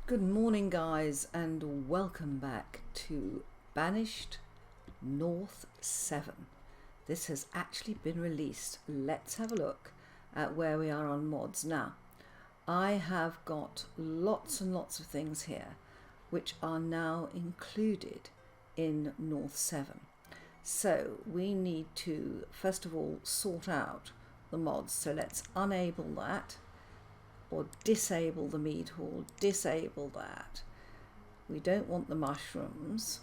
Good morning, guys, and welcome back to Banished North 7. This has actually been released. Let's have a look at where we are on mods. Now, I have got lots and lots of things here which are now included in North 7. So we need to first of all sort out the mods. So let's enable that, or disable the mead hall, disable that. We don't want the mushrooms.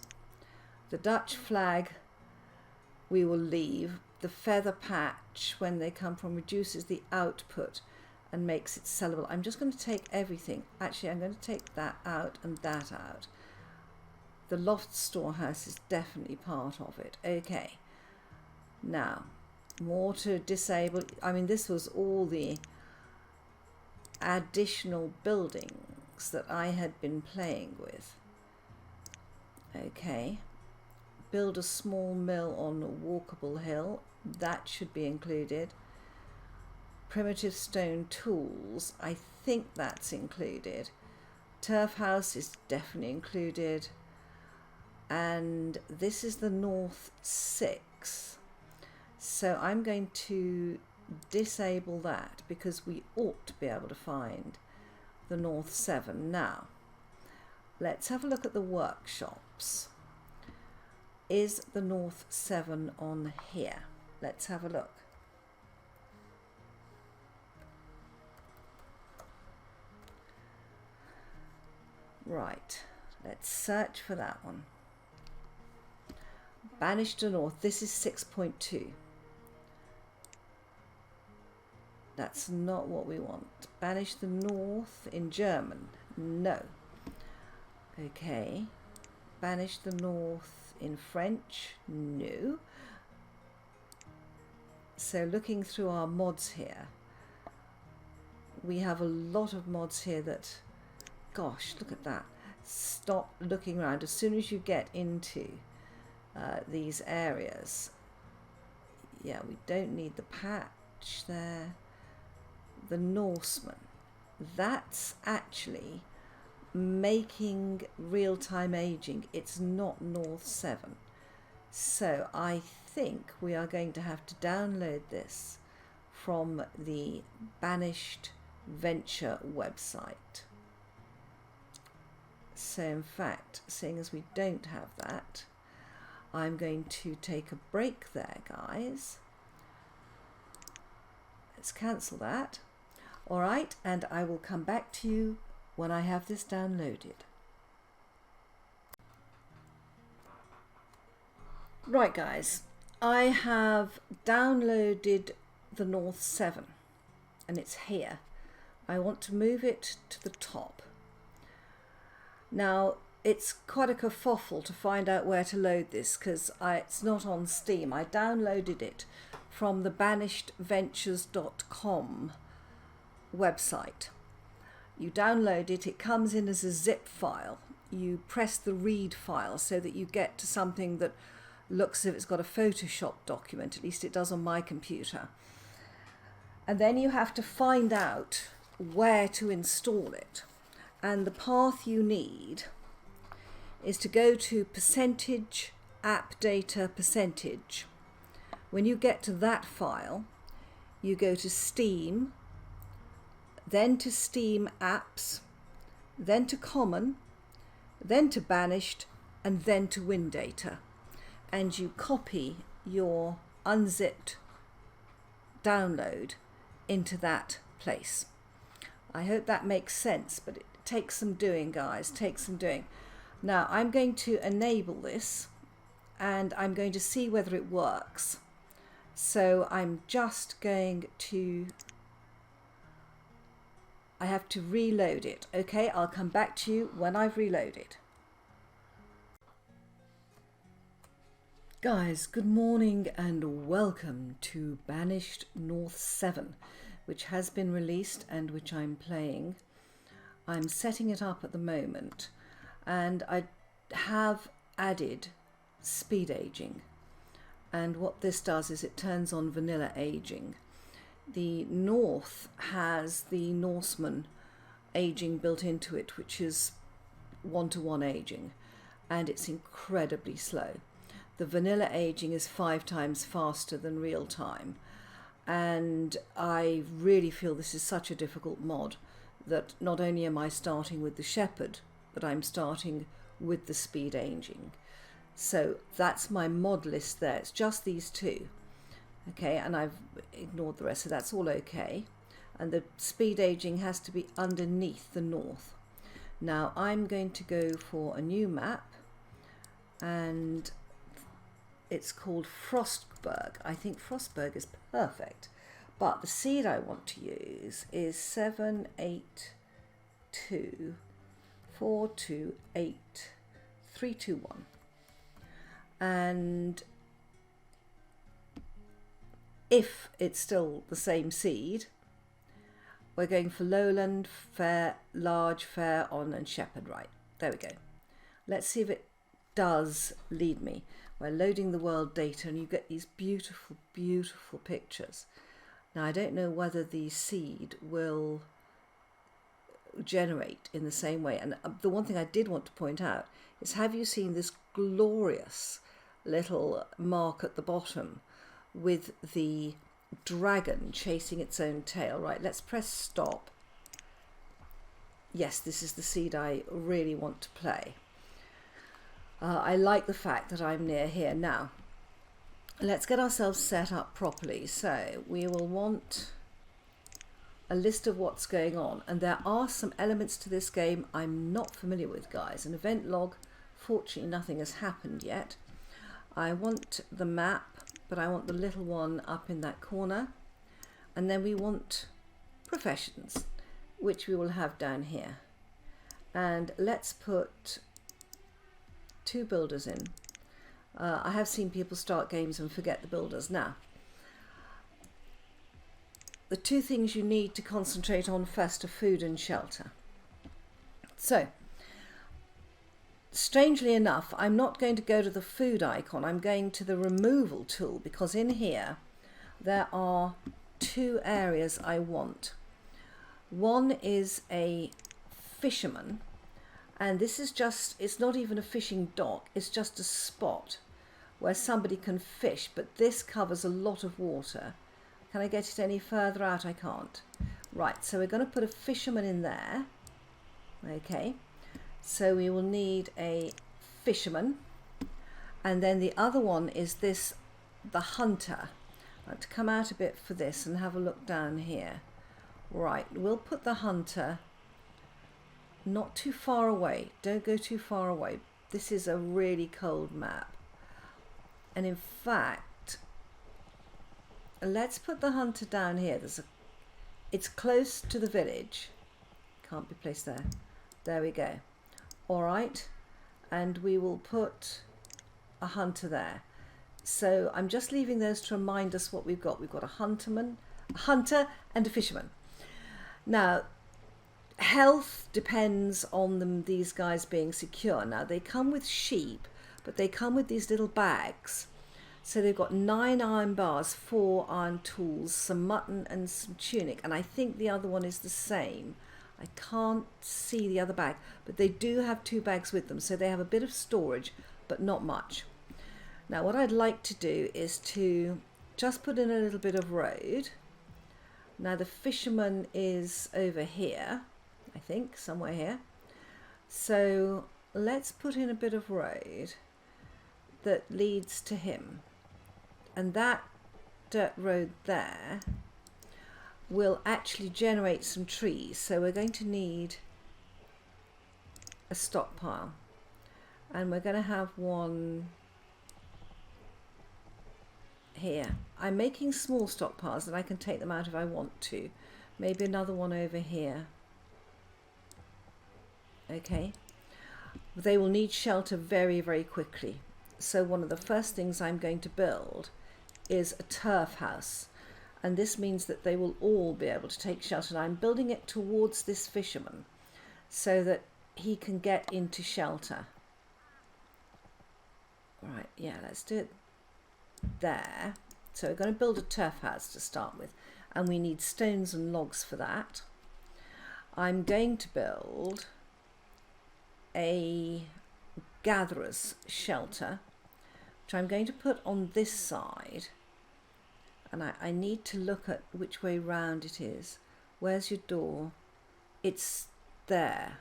The Dutch flag we will leave. The feather patch, when they come from, reduces the output and makes it sellable. I'm just going to take everything. Actually, I'm going to take that out and that out. The loft storehouse is definitely part of it. Okay. Now, more to disable. I mean, this was all the additional buildings that I had been playing with. Okay, build a small mill on a walkable hill, that should be included. Primitive stone tools, I think that's included. Turf house is definitely included, and this is the North 6, so I'm going to disable that because we ought to be able to find the North 7. Now let's have a look at the workshops. Is the North 7 on here? Let's have a look. Right, let's search for that one. Banished to North, this is 6.2. That's not what we want. Banish the North in German. No. Okay. Banish the North in French. No. So looking through our mods here, we have a lot of mods here that, gosh, look at that. Stop looking around. As soon as you get into these areas, yeah, we don't need the patch there. The Norseman, that's actually making real-time aging. It's not North 7. So I think we are going to have to download this from the Banished Venture website. So in fact, seeing as we don't have that, I'm going to take a break there, guys. Let's cancel that. All right, and I will come back to you when I have this downloaded. Right, guys, I have downloaded the North 7 and it's here. I want to move it to the top. Now, it's quite a kerfuffle to find out where to load this because it's not on Steam. I downloaded it from the banishedventures.com website. You download it, it comes in as a zip file. You press the read file so that you get to something that looks as if it's got a Photoshop document, at least it does on my computer. And then you have to find out where to install it. And the path you need is to go to percentage app data percentage. When you get to that file, you go to Steam, then to Steam apps, then to common, then to banished, and then to WinData. And you copy your unzipped download into that place. I hope that makes sense, but it takes some doing, guys, takes some doing. Now I'm going to enable this and I'm going to see whether it works. So I'm just going to, I have to reload it. Okay, I'll come back to you when I've reloaded. Guys, good morning and welcome to Banished North 7, which has been released and which I'm playing. I'm setting it up at the moment and I have added speed aging. And what this does is it turns on vanilla aging. The North has the Norseman aging built into it, which is 1-to-1 aging, and it's incredibly slow. The vanilla aging is 5 times faster than real time, and I really feel this is such a difficult mod that not only am I starting with the shepherd, but I'm starting with the speed aging. So that's my mod list there. It's just these two. Okay, and I've ignored the rest, so that's all okay. And the speed aging has to be underneath the north. Now I'm going to go for a new map, and it's called Frostburg. I think Frostburg is perfect, but the seed I want to use is 782428321, and if it's still the same seed, we're going for lowland, fair, large, fair, on, and shepherd. Right, there we go. Let's see if it does lead me. We're loading the world data, and you get these beautiful, beautiful pictures. Now, I don't know whether the seed will generate in the same way. And the one thing I did want to point out is, have you seen this glorious little mark at the bottom with the dragon chasing its own tail? Right, let's press stop. Yes, this is the seed I really want to play. I like the fact that I'm near here. Now, let's get ourselves set up properly. So we will want a list of what's going on. And there are some elements to this game I'm not familiar with, guys. An event log. Fortunately, nothing has happened yet. I want the map, but I want the little one up in that corner. And then we want professions, which we will have down here. And let's put 2 builders in. I have seen people start games and forget the builders. Now, the 2 things you need to concentrate on first are food and shelter. So, strangely enough, I'm not going to go to the food icon. I'm going to the removal tool, because in here there are 2 areas I want. One is a fisherman, and this is just, it's not even a fishing dock, it's just a spot where somebody can fish, but this covers a lot of water. Can I get it any further out? I can't. Right, so we're going to put a fisherman in there. Okay, so we will need a fisherman, and then the other one is this, the hunter. I'd like to come out a bit for this and have a look down here. Right, we'll put the hunter not too far away. Don't go too far away. This is a really cold map. And in fact, let's put the hunter down here. It's close to the village. Can't be placed there. There we go. All right. And we will put a hunter there. So I'm just leaving those to remind us what we've got. We've got a hunter, and a fisherman. Now, health depends on these guys being secure. Now, they come with sheep, but they come with these little bags. So they've got 9 iron bars, 4 iron tools, some mutton and some tunic. And I think the other one is the same. I can't see the other bag, but they do have 2 bags with them. So they have a bit of storage, but not much. Now, what I'd like to do is to just put in a little bit of road. Now, the fisherman is over here, I think, somewhere here. So let's put in a bit of road that leads to him. And that dirt road there will actually generate some trees. So we're going to need a stockpile. And we're going to have one here. I'm making small stockpiles and I can take them out if I want to. Maybe another one over here. Okay. They will need shelter very, very quickly. So one of the first things I'm going to build is a turf house. And this means that they will all be able to take shelter. And I'm building it towards this fisherman so that he can get into shelter. Right, yeah, let's do it there. So we're going to build a turf house to start with. And we need stones and logs for that. I'm going to build a gatherer's shelter, which I'm going to put on this side. And I need to look at which way round it is. Where's your door? It's there.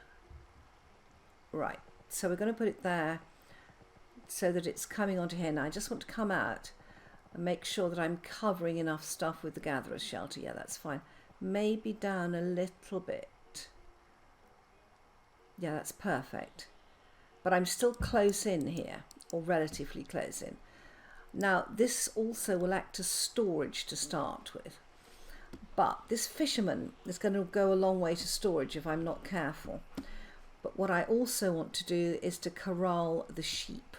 Right, so we're going to put it there so that it's coming onto here. Now I just want to come out and make sure that I'm covering enough stuff with the gatherer's shelter. Yeah, that's fine. Maybe down a little bit. Yeah, that's perfect. But I'm still close in here, or relatively close in. Now, this also will act as storage to start with. But this fisherman is going to go a long way to storage if I'm not careful. But what I also want to do is to corral the sheep.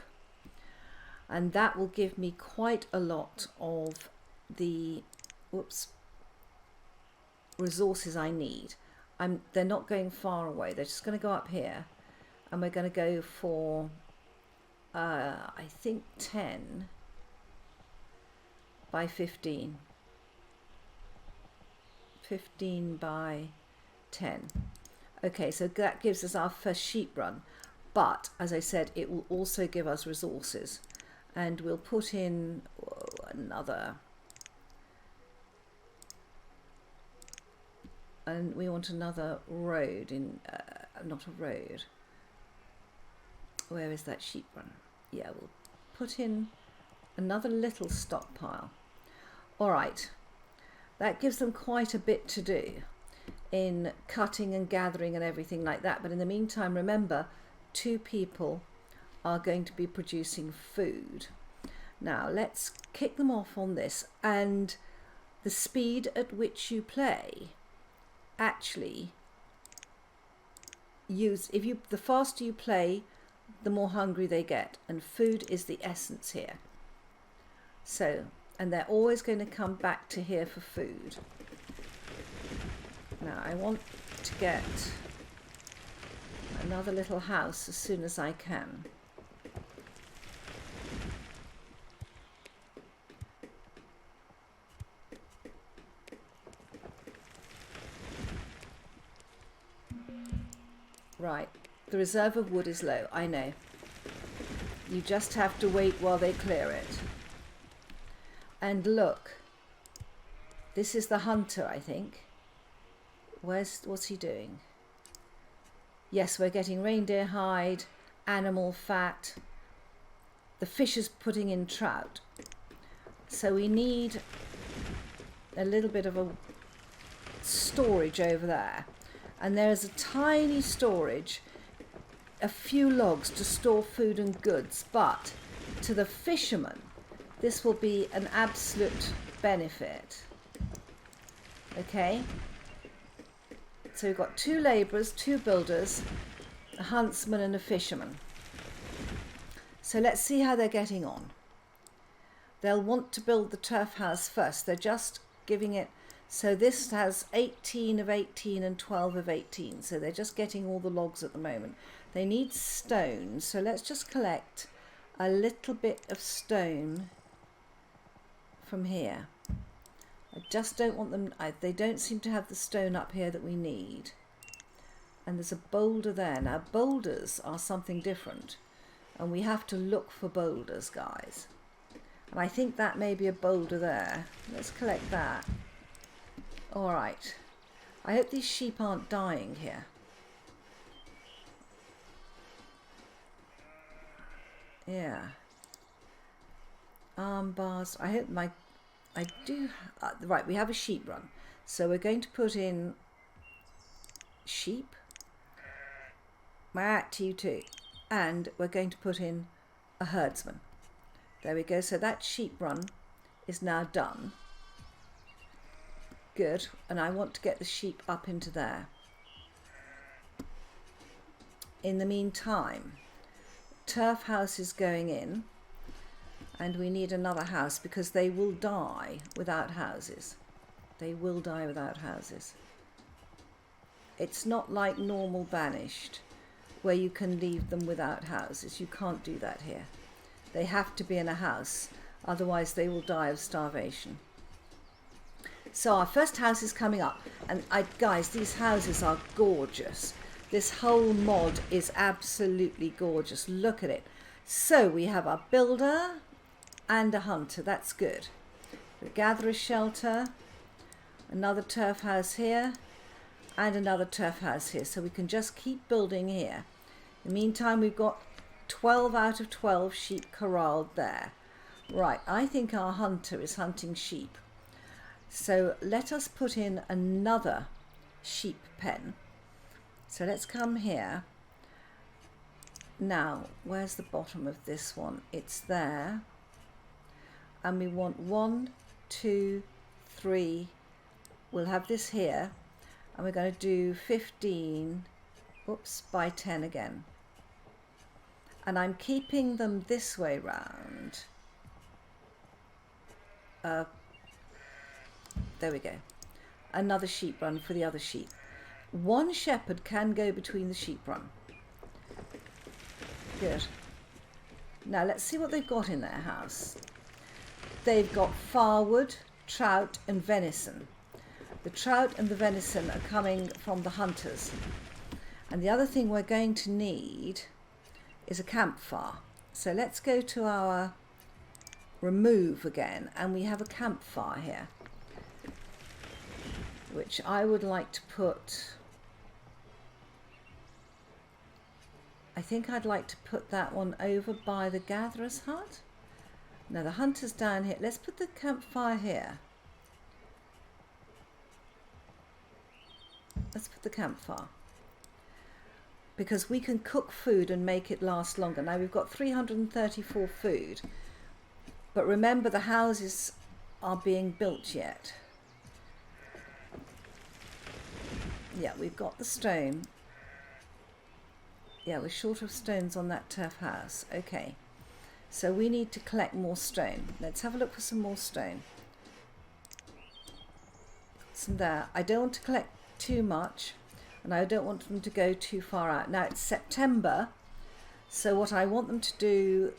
And that will give me quite a lot of the resources I need. They're not going far away. They're just going to go up here. And we're going to go for, I think, 10 by 15. 15 by 10. Okay, so that gives us our first sheep run. But, as I said, it will also give us resources. And we'll put in another. And we want another road in, not a road. Where is that sheep run? Yeah, we'll put in another little stockpile. All right, that gives them quite a bit to do in cutting and gathering and everything like that. But in the meantime, remember, 2 people are going to be producing food. Now, let's kick them off on this. And the speed at which you play, actually, the faster you play, the more hungry they get, and food is the essence here. So, and they're always going to come back to here for food. Now I want to get another little house as soon as I can. Right. The reserve of wood is low, I know. You just have to wait while they clear it. And look, this is the hunter, I think. What's he doing? Yes, we're getting reindeer hide, animal fat. The fish is putting in trout. So we need a little bit of a storage over there. And there's a tiny storage, a few logs to store food and goods, but to the fisherman, this will be an absolute benefit. Okay? So we've got 2 labourers, 2 builders, a huntsman and a fisherman. So let's see how they're getting on. They'll want to build the turf house first. They're just giving it, so this has 18 of 18 and 12 of 18. So they're just getting all the logs at the moment. They need stone, so let's just collect a little bit of stone from here. I just don't want them, they don't seem to have the stone up here that we need. And there's a boulder there. Now boulders are something different, and we have to look for boulders, guys. And I think that may be a boulder there. Let's collect that. All right. I hope these sheep aren't dying here. Yeah. Arm bars. I hope I do. Right, we have a sheep run. So we're going to put in sheep. To you too. And we're going to put in a herdsman. There we go. So that sheep run is now done. Good. And I want to get the sheep up into there. In the meantime, turf house is going in. And we need another house because they will die without houses. They will die without houses. It's not like normal Banished, where you can leave them without houses. You can't do that here. They have to be in a house, otherwise they will die of starvation. So our first house is coming up, and guys, these houses are gorgeous. This whole mod is absolutely gorgeous. Look at it. So we have our builder and a hunter. That's good. The gatherer's shelter, another turf house here, and another turf house here. So we can just keep building here. In the meantime, we've got 12 out of 12 sheep corralled there. Right, I think our hunter is hunting sheep. So let us put in another sheep pen. So let's come here. Now, where's the bottom of this one? It's there. And we want 1, 2, 3. We'll have this here. And we're going to do 15, oops, by 10 again. And I'm keeping them this way round. There we go. Another sheep run for the other sheep. One shepherd can go between the sheep run. Good. Now let's see what they've got in their house. They've got firewood, trout and venison. The trout and the venison are coming from the hunters. And the other thing we're going to need is a campfire. So let's go to our remove again, and we have a campfire here, which I would like to put, I think I'd like to put that one over by the gatherer's hut. Now the hunter's down here. Let's put the campfire here. Let's put the campfire, because we can cook food and make it last longer. Now we've got 334 food, but remember the houses are being built yet. Yeah, we've got the stone. Yeah, we're short of stones on that turf house. Okay, so we need to collect more stone. Let's have a look for some more stone. Some there. I don't want to collect too much, and I don't want them to go too far out. Now it's September, so what I want them to do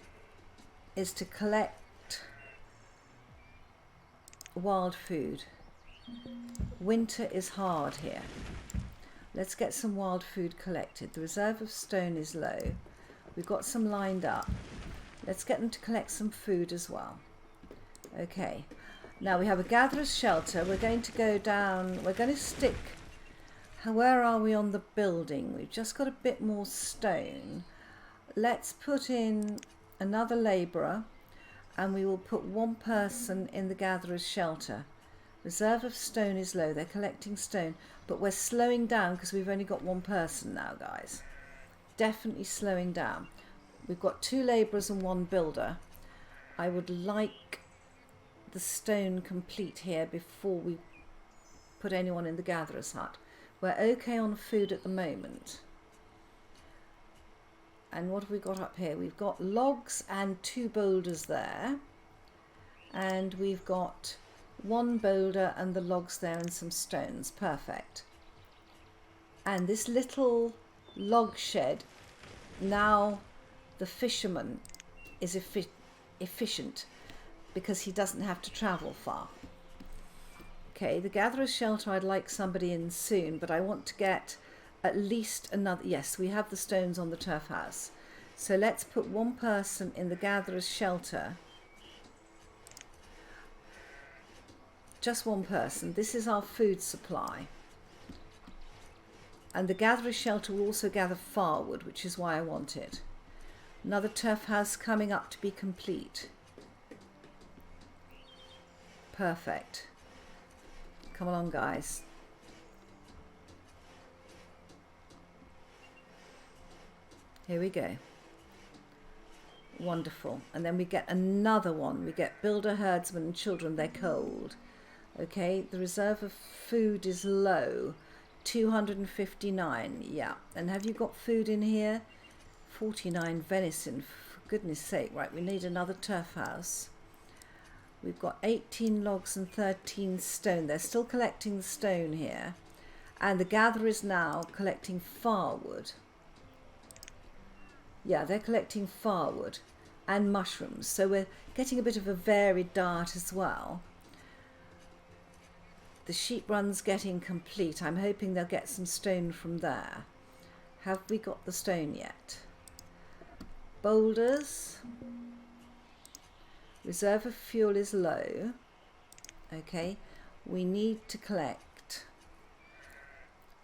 is to collect wild food. Winter is hard here. Let's get some wild food collected. The reserve of stone is low. We've got some lined up. Let's get them to collect some food as well. Okay, now we have a gatherer's shelter. We're going to go down, we're going to stick, where are we on the building? We've just got a bit more stone. Let's put in another labourer, and we will put one person in the gatherer's shelter. Reserve of stone is low. They're collecting stone, but we're slowing down because we've only got one person now, guys. Definitely slowing down. We've got 2 labourers and 1 builder. I would like the stone complete here before we put anyone in the gatherer's hut. We're okay on food at the moment. And what have we got up here? We've got logs and 2 boulders there. And we've got 1 boulder and the logs there and some stones. Perfect. And this little log shed, now the fisherman is efficient because he doesn't have to travel far. Okay, the gatherer's shelter, I'd like somebody in soon, but I want to get at least another, yes, we have the stones on the turf house. So let's put 1 person in the gatherer's shelter. Just 1 person. This is our food supply. And the gatherer's shelter will also gather firewood, which is why I want it. Another turf house coming up to be complete. Perfect. Come along, guys. Here we go. Wonderful. And then we get another one. We get builder, herdsman and children. They're cold. Okay, the reserve of food is low. 259. Yeah. And have you got food in here? 49 venison. For goodness sake. Right, we need another turf house. We've got 18 logs and 13 stone. They're still collecting the stone here. And the gatherer is now collecting firewood. Yeah, they're collecting firewood and mushrooms. So we're getting a bit of a varied diet as well. The sheep run's getting complete. I'm hoping they'll get some stone from there. Have we got the stone yet? Boulders. Reserve of fuel is low. Okay, we need to collect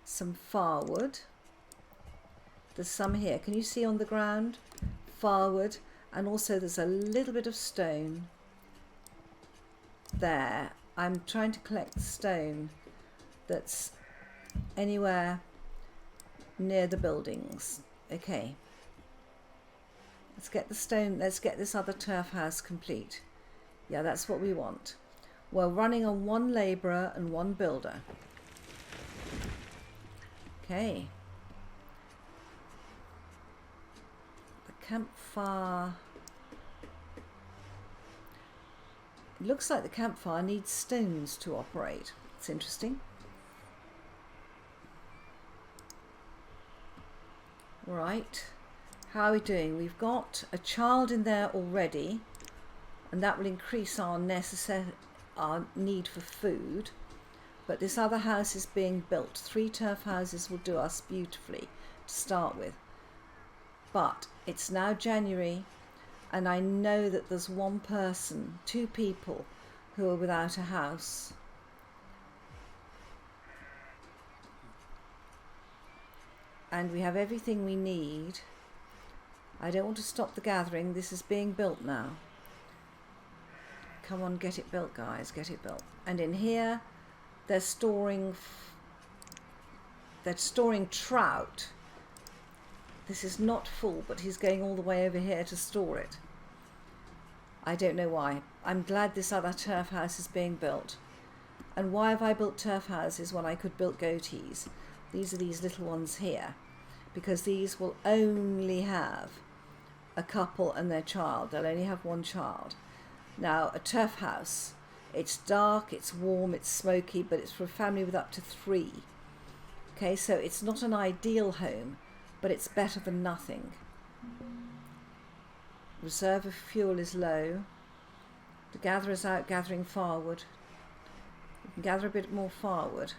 some firewood. There's some here. Can you see on the ground? Firewood, and also there's a little bit of stone there. I'm trying to collect stone that's anywhere near the buildings. Okay. Let's get the stone, let's get this other turf house complete. Yeah, that's what we want. We're running on one labourer and one builder. Okay. The campfire. It looks like the campfire needs stones to operate. It's interesting. Right. How are we doing? We've got a child in there already, and that will increase our need for food. But this other house is being built. 3 turf houses will do us beautifully to start with. But it's now January, and I know that there's 1 person, 2 people who are without a house. And we have everything we need. I don't want to stop the gathering. This is being built now. Come on, get it built, guys. Get it built. And in here, they're storing trout. This is not full, but he's going all the way over here to store it. I don't know why. I'm glad this other turf house is being built. And why have I built turf houses when I could build goatees? These are these little ones here, because these will only have a couple and their child. They'll only have 1 child. Now, a turf house, it's dark, it's warm, it's smoky, but it's for a family with up to 3. Okay, so it's not an ideal home, but it's better than nothing. Reserve of fuel is low. The gatherer's out gathering firewood. We can gather a bit more firewood.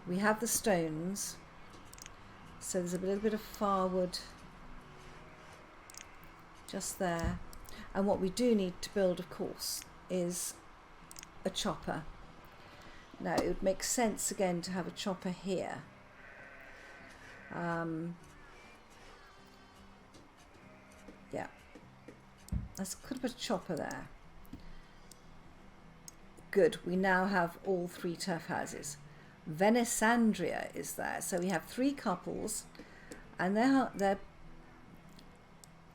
We have the stones, so there's a little bit of firewood just there. And what we do need to build, of course, is a chopper. Now, it would make sense again to have a chopper here. Yeah, could put a chopper there. Good, we now have all 3 turf houses. Venisandria is there, so we have 3 couples, and they're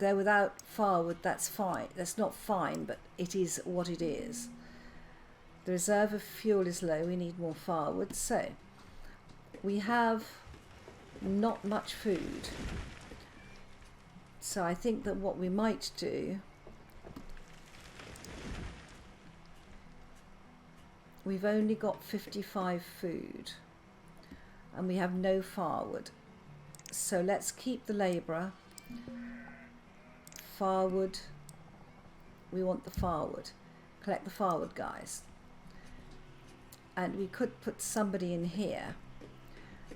without firewood. That's fine. That's not fine, but it is what it is. The reserve of fuel is low. We need more firewood. So we have not much food. So I think that what we might do, we've only got 55 food and we have no firewood. So let's keep the labourer. Firewood, we want the firewood. Collect the firewood, guys. And we could put somebody in here.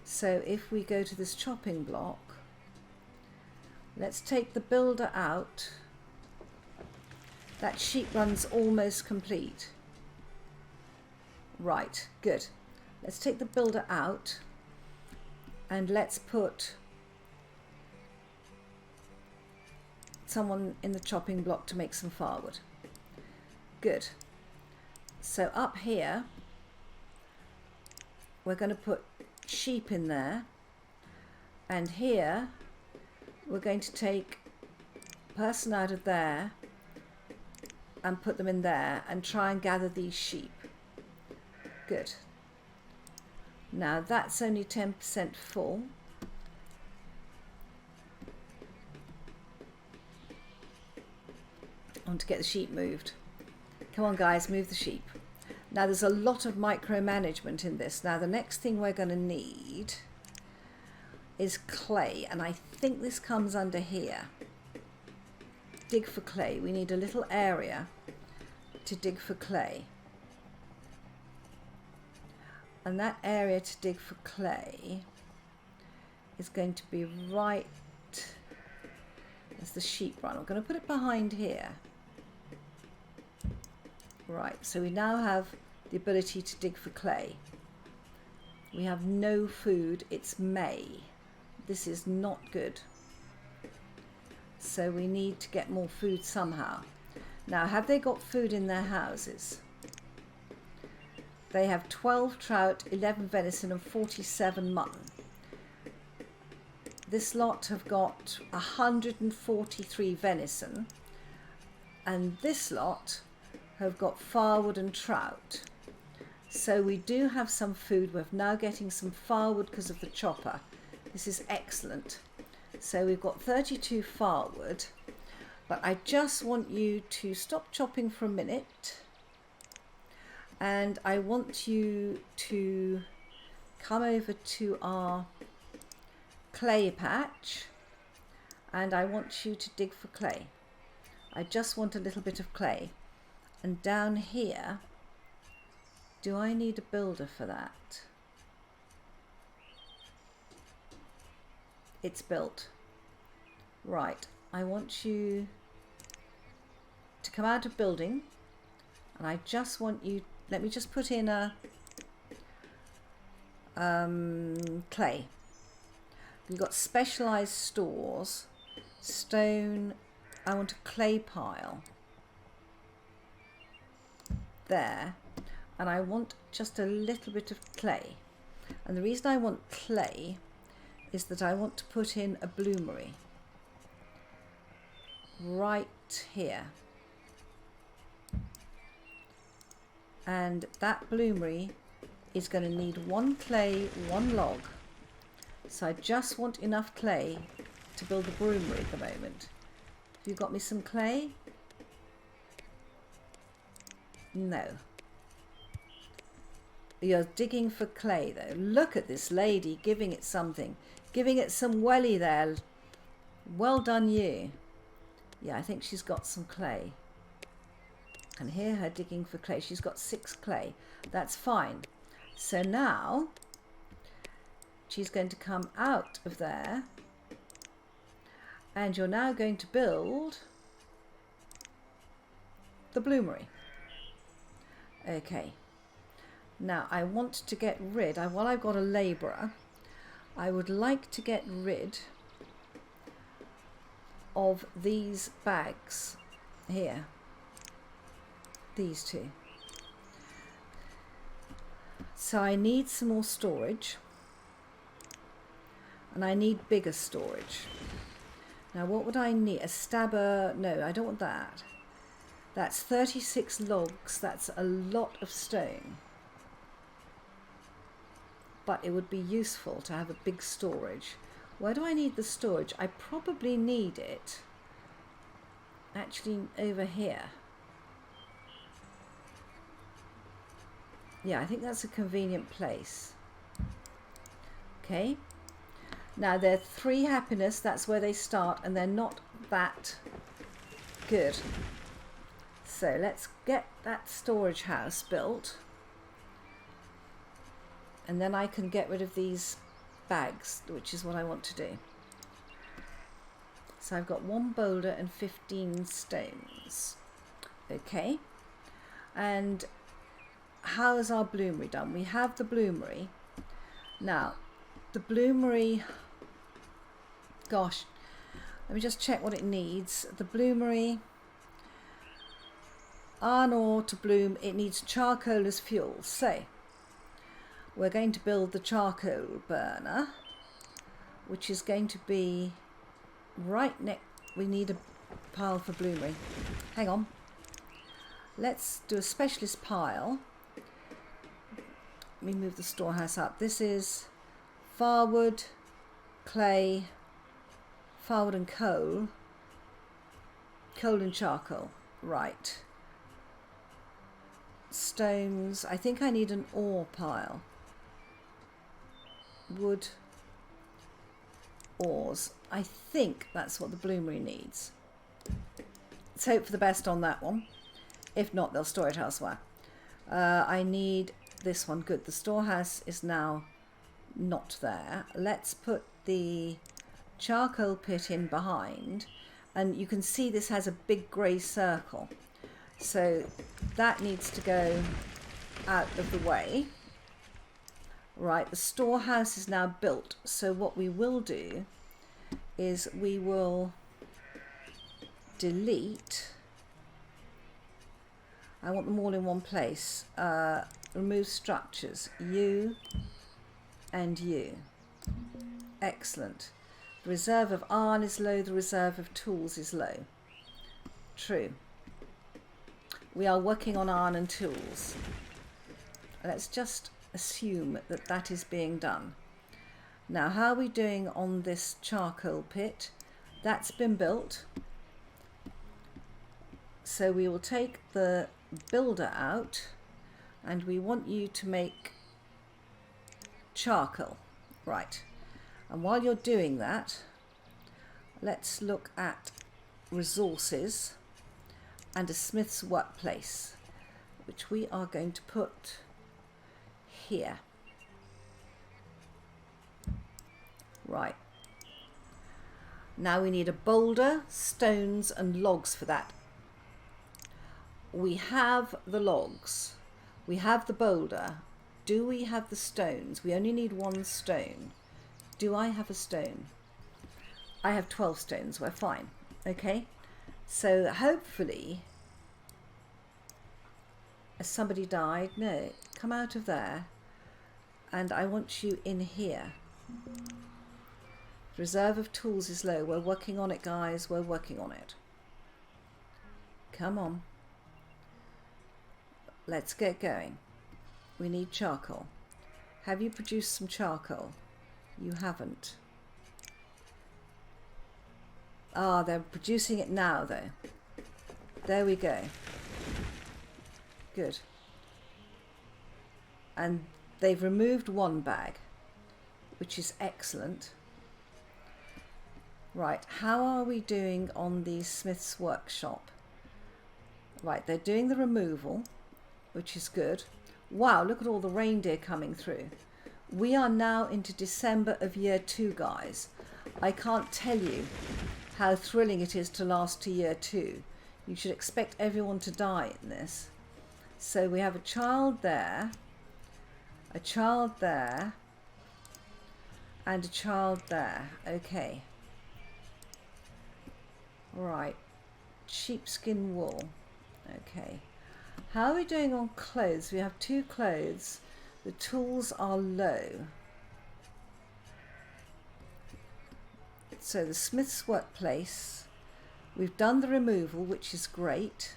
So if we go to this chopping block, let's take the builder out. That sheep run's almost complete. Right, good. Let's take the builder out and let's put someone in the chopping block to make some firewood. Good. So up here, we're going to put sheep in there, and here we're going to take a person out of there and put them in there and try and gather these sheep. Good. Now that's only 10% full. I want to get the sheep moved. Come on, guys, move the sheep. Now there's a lot of micromanagement in this. Now the next thing we're going to need is clay, and I think this comes under here. Dig for clay. We need a little area to dig for clay. And that area to dig for clay is going to be right as the sheep run. I'm going to put it behind here. Right, so we now have the ability to dig for clay. We have no food. It's May. This is not good. So we need to get more food somehow. Now, have they got food in their houses? They have 12 trout, 11 venison and 47 mutton. This lot have got 143 venison, and this lot have got firewood and trout. So we do have some food. We're now getting some firewood because of the chopper. This is excellent. So we've got 32 firewood, but I just want you to stop chopping for a minute, and I want you to come over to our clay patch, and I want you to dig for clay. I just want a little bit of clay. And down here, do I need a builder for that? It's built. Right, I want you to come out of building, and I just want you, let me just put in a clay. We've got specialized stores, stone. I want a clay pile there, and I want just a little bit of clay. And the reason I want clay is that I want to put in a bloomery right here, and that bloomery is going to need one clay, one log. So I just want enough clay to build the bloomery at the moment. Have you got me some clay? No. You're digging for clay though. Look at this lady giving it something. Giving it some welly there. Well done you. Yeah, I think she's got some clay. I can hear her digging for clay. She's got 6 clay. That's fine. So now she's going to come out of there, and you're now going to build the bloomery. Okay. Now I want to get rid, while I've got a labourer, I would like to get rid of these bags here. These two. So I need some more storage, and I need bigger storage. Now what would I need? A stabber? No, I don't want that. That's 36 logs. That's a lot of stone. But it would be useful to have a big storage. Where do I need the storage? I probably need it actually over here. Yeah, I think that's a convenient place. Okay. Now they're 3 happiness, that's where they start, and they're not that good. So let's get that storage house built, and then I can get rid of these bags, which is what I want to do. So I've got 1 boulder and 15 stones. Okay. And how is our bloomery done? We have the bloomery. Now, the bloomery, gosh, let me just check what it needs. The bloomery, iron ore to bloom, it needs charcoal as fuel. So we're going to build the charcoal burner, which is going to be right next. We need a pile for bloomery. Hang on. Let's do a specialist pile. Let me move the storehouse up. This is firewood, clay, firewood and coal, coal and charcoal. Right. Stones. I think I need an ore pile. Wood, ores. I think that's what the bloomery needs. Let's hope for the best on that one. If not, they'll store it elsewhere. I need this one. Good. The storehouse is now not there. Let's put the charcoal pit in behind, and you can see this has a big grey circle, so that needs to go out of the way. Right, the storehouse is now built, so what we will do is we will delete, I want them all in one place, remove structures, you and you. Excellent. The reserve of iron is low, the reserve of tools is low. True. We are working on iron and tools. Let's just assume that that is being done. Now, how are we doing on this charcoal pit? That's been built. So we will take the builder out, and we want you to make charcoal. Right. And while you're doing that, let's look at resources and a smith's workplace, which we are going to put here. Right. Now we need a boulder, stones and logs for that. We have the logs. We have the boulder. Do we have the stones? We only need one stone. Do I have a stone? I have 12 stones. We're fine. Okay. So hopefully, has somebody died? No. Come out of there. And I want you in here. Reserve of tools is low. We're working on it, guys. We're working on it. Come on. Let's get going. We need charcoal. Have you produced some charcoal? You haven't. Ah, they're producing it now, though. There we go. Good. And they've removed one bag, which is excellent. Right, how are we doing on the smith's workshop? Right, they're doing the removal, which is good. Wow, look at all the reindeer coming through. We are now into December of year 2, guys. I can't tell you how thrilling it is to last to year 2. You should expect everyone to die in this. So we have a child there, a child there, and a child there. Okay. Right. Sheepskin wool. Okay. How are we doing on clothes? We have 2 clothes. The tools are low. So the smith's workplace, we've done the removal, which is great.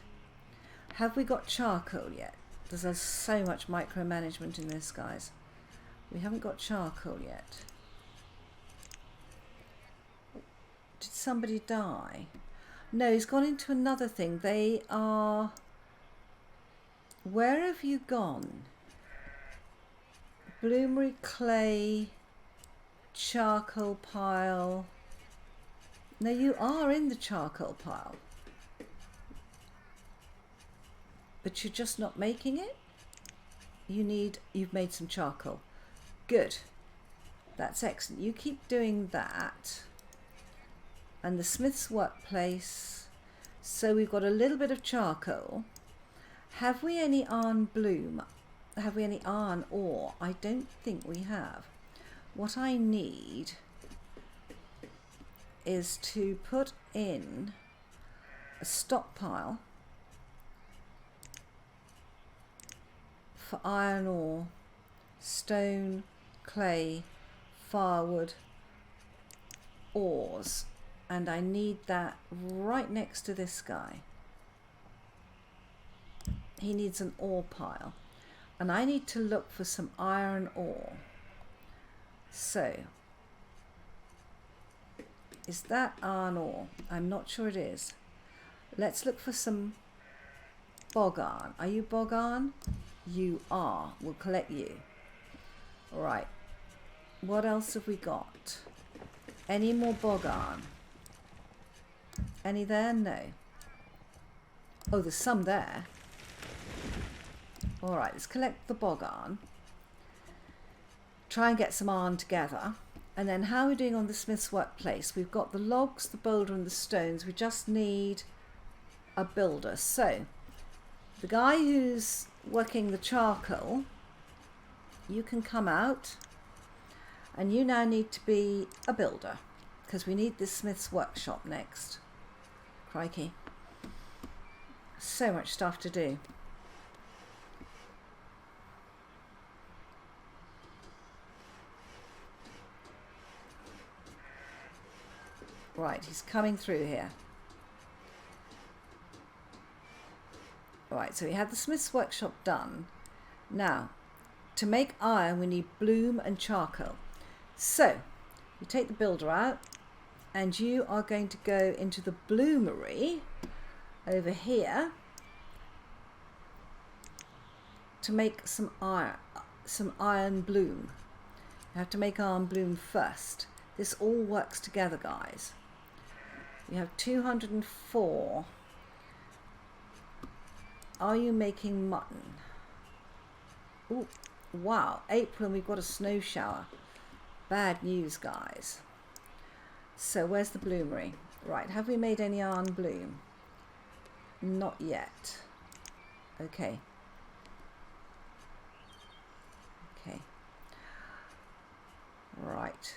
Have we got charcoal yet? There's so much micromanagement in this, guys. We haven't got charcoal yet. Did somebody die? No, he's gone into another thing. They are... Where have you gone? Bloomery, clay, charcoal pile. No, you are in the charcoal pile. But you're just not making it? You've made some charcoal. Good. That's excellent. You keep doing that. And the smith's workplace. So we've got a little bit of charcoal. Have we any iron bloom? Have we any iron ore? I don't think we have. What I need is to put in a stockpile for iron ore, stone, clay, firewood, ores, and I need that right next to this guy. He needs an ore pile, and I need to look for some iron ore. So, is that iron ore? I'm not sure it is. Let's look for some bog iron. Are you bog iron? You are. We'll collect you. All right. What else have we got? Any more bog iron? Any there? No. Oh, there's some there. All right, let's collect the bog iron. Try and get some iron together. And then how are we doing on the smith's workplace? We've got the logs, the boulder and the stones. We just need a builder. So the guy who's working the charcoal, you can come out, and you now need to be a builder because we need this smith's workshop next. Crikey. So much stuff to do. Right, he's coming through here. Right, so we had the smith's workshop done. Now, to make iron, we need bloom and charcoal. So, you take the builder out, and you are going to go into the bloomery over here to make some iron bloom. You have to make iron bloom first. This all works together, guys. You have 204. Are you making mutton? Oh, wow. April and we've got a snow shower. Bad news, guys. So where's the bloomery? Right, have we made any iron bloom? Not yet. Okay. Okay. Right.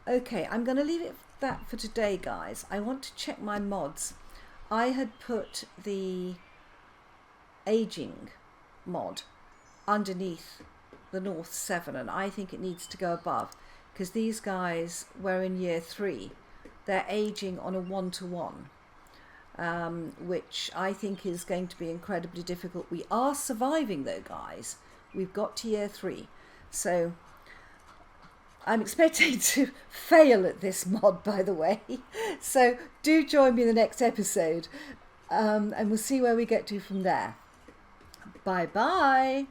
Okay, I'm going to leave it that for today, guys. I want to check my mods. I had put the aging mod underneath the North 7, and I think it needs to go above because these guys were in year 3. They're aging on a 1-to-1, which I think is going to be incredibly difficult. We are surviving though, guys. We've got to year 3, so I'm expecting to fail at this mod, by the way. So do join me in the next episode, and we'll see where we get to from there. Bye bye.